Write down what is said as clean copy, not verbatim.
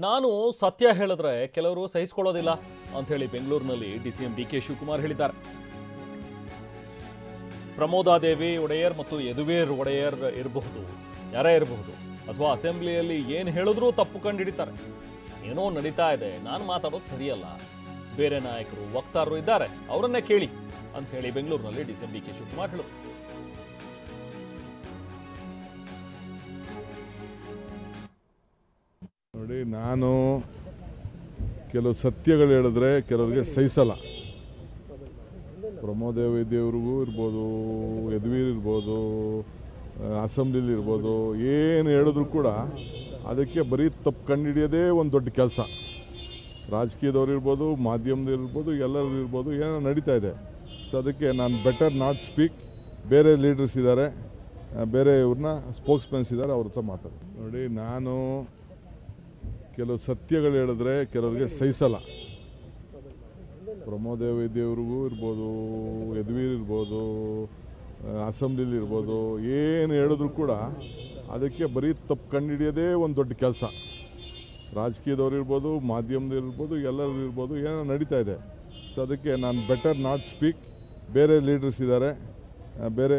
ನಾನು ಸತ್ಯ ಹೇಳಿದ್ರೆ ಕೆಲವರು ಸಹಿಸಿಕೊಳ್ಳೋದಿಲ್ಲ ಅಂತ ಹೇಳಿ ಬೆಂಗಳೂರಿನಲ್ಲಿ ಡಿಸಿಎಂ ಡಿಕೆ ಶಿವಕುಮಾರ್ ಹೇಳಿದ್ದಾರೆ. ಪ್ರಮೋದಾದೇವಿ ಒಡೆಯರ್ ಮತ್ತು ಯದುವೀರ್ ಒಡೆಯರ್ ಇರಬಹುದು, ಯಾರೇ ಇರಬಹುದು, ಅಥವಾ ಅಸೆಂಬ್ಲಿಯಲ್ಲಿ ಏನು ಹೇಳಿದ್ರೂ ತಪ್ಪು ಕಂಡುಹಿಡಿತಾರೆ. ಏನೋ ನಡೀತಾ ಇದೆ, ನಾನು ಮಾತಾಡೋದು ಸರಿಯಲ್ಲ, ಬೇರೆ ನಾಯಕರು ವಕ್ತಾರರು ಇದ್ದಾರೆ, ಅವರನ್ನೇ ಕೇಳಿ ಅಂತ ಹೇಳಿ ಬೆಂಗಳೂರಿನಲ್ಲಿ ಡಿಸಿಎಂ ಡಿಕೆ ಶಿವಕುಮಾರ್ ಹೇಳಿದರು. ನೋಡಿ, ನಾನು ಕೆಲವು ಸತ್ಯಗಳು ಹೇಳಿದ್ರೆ ಕೆಲವರಿಗೆ ಸಹಿಸಲ್ಲ. ಪ್ರಮೋದೇವಿ ದೇವ್ರಿಗೂ ಇರ್ಬೋದು, ಯದುವೀರ್ ಇರ್ಬೋದು, ಅಸೆಂಬ್ಲಿಲಿ ಇರ್ಬೋದು, ಏನು ಹೇಳಿದ್ರು ಕೂಡ ಅದಕ್ಕೆ ಬರೀ ತಪ್ಪು ಕಂಡುಹಿಡಿಯೋದೇ ಒಂದು ದೊಡ್ಡ ಕೆಲಸ. ರಾಜಕೀಯದವ್ರು ಇರ್ಬೋದು, ಮಾಧ್ಯಮದಲ್ಲಿರ್ಬೋದು, ಎಲ್ಲರೂ ಇರ್ಬೋದು, ಏನೋ ನಡೀತಾ ಇದೆ. ಸೊ ಅದಕ್ಕೆ ನಾನು ಬೆಟರ್ ನಾಟ್ ಸ್ಪೀಕ್. ಬೇರೆ ಲೀಡರ್ಸ್ ಇದ್ದಾರೆ, ಬೇರೆ ಇವ್ರನ್ನ ಸ್ಪೋಕ್ಸ್ಮನ್ಸ್ ಇದ್ದಾರೆ, ಅವ್ರ ಹತ್ರ ಮಾತಾಡಿ. ನೋಡಿ, ನಾನು ಕೆಲವು ಸತ್ಯಗಳು ಹೇಳಿದ್ರೆ ಕೆಲವರಿಗೆ ಸಹಿಸಲ್ಲ. ಪ್ರಮೋದೇವಿ ದೇವ್ರಿಗೂ ಇರ್ಬೋದು, ಯದುವೀರ್ ಇರ್ಬೋದು, ಅಸೆಂಬ್ಲಿಲಿ ಇರ್ಬೋದು, ಏನು ಹೇಳಿದ್ರು ಕೂಡ ಅದಕ್ಕೆ ಬರೀ ತಪ್ಪು ಕಂಡುಹಿಡಿಯೋದೇ ಒಂದು ದೊಡ್ಡ ಕೆಲಸ. ರಾಜಕೀಯದವ್ರು ಇರ್ಬೋದು, ಮಾಧ್ಯಮದಲ್ಲಿರ್ಬೋದು, ಎಲ್ಲರೂ ಇರ್ಬೋದು, ಏನೋ ನಡೀತಾ ಇದೆ. ಸೊ ಅದಕ್ಕೆ ನಾನು ಬೆಟರ್ ನಾಟ್ ಸ್ಪೀಕ್. ಬೇರೆ ಲೀಡರ್ಸ್ ಇದ್ದಾರೆ, ಬೇರೆ